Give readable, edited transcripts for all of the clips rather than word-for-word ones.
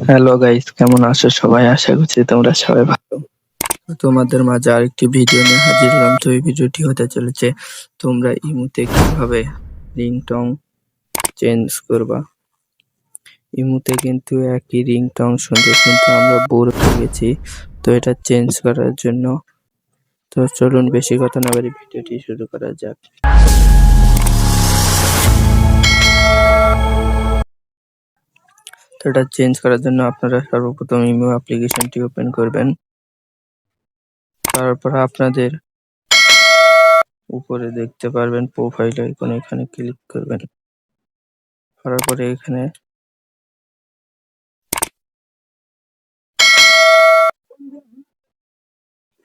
Hello guys, কেমন আছো সবাই? আশা করছি তোমরা সবাই ভালো। তোমাদের মাঝে আরেকটি ভিডিও নিয়ে হাজির হলাম। তো এই ভিডিওটি হতে চলেছে তোমরা ইমুতে কিভাবে রিংটং চেঞ্জ করবা। ইমুতে কিন্তু একই রিংটং শুনতে কিন্তু আমরা বোর হয়ে গেছি। তো এটা চেঞ্জ করার জন্য তো চলুন বেশি কথা না বলে ভিডিওটি শুরু করা যাক। তো এটা চেঞ্জ করার জন্য আপনারা সর্বপ্রথম ইমো অ্যাপ্লিকেশনটি ওপেন করবেন। তারপর আপনাদের উপরে দেখতে পারবেন প্রোফাইল আইকন, এখানে ক্লিক করবেন। করার পরে এখানে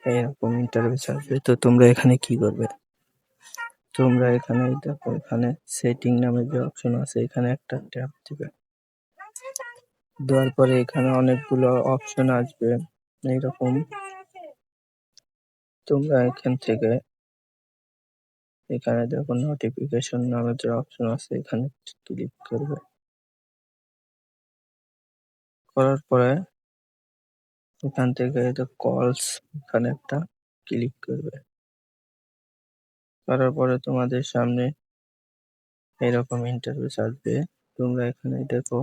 এরকম ইন্টারফেস আসবে। তো তোমরা এখানে কি করবে, তোমরা এখানে দেখো, এখানে সেটিং নামে যে অপশন আছে এখানে একটা ট্যাপ দিবে। দেওয়ার পরে এখানে অনেকগুলো অপশন আসবে এইরকম। তোমরা এখান থেকে এখানে দেখো নোটিফিকেশন নামে যে অপশন আছে এখানে ক্লিক করবে। করার পরে এখান থেকে কলস এখানে একটা ক্লিক করবে। করার পরে তোমাদের সামনে এরকম ইন্টারফেস আসবে। তোমরা এখানে দেখো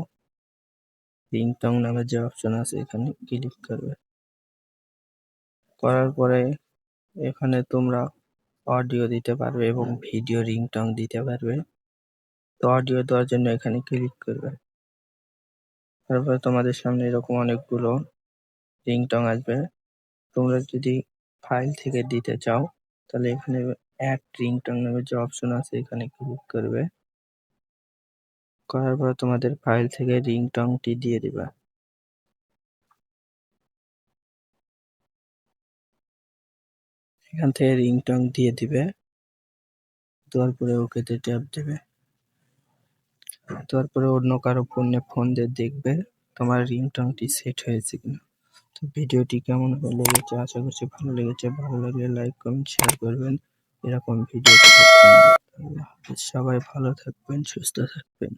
রিংটং নামে যে অপশন আছে এখানে ক্লিক করবে। করার পরে এখানে তোমরা অডিও দিতে পারবে এবং ভিডিও রিংটং দিতে পারবে। তো অডিও দেওয়ার জন্য এখানে ক্লিক করবে। তারপরে তোমাদের সামনে এরকম অনেকগুলো রিংটং আসবে। তোমরা যদি ফাইল থেকে দিতে চাও তাহলে এখানে অ্যাড রিংটং নামে যে অপশন আছে এখানে ক্লিক করবে। করার পর তোমাদের ফাইল থেকে রিংটংটি দিয়ে দিবা। এখান থেকে রিংটং দিয়ে দিবে, দেওয়ার পরে ওকেতে ট্যাপ দেবে। তারপরে অন্য কারো ফোনে ফোন দিয়ে দেখবে তোমার রিংটংটি সেট হয়েছে কিনা। তো ভিডিওটি কেমন লেগেছে, আশা করছি ভালো লেগেছে। ভালো লাগলে লাইক কমেন্ট শেয়ার করবেন। এরকম ভিডিও সবাই ভালো থাকবেন, সুস্থ থাকবেন।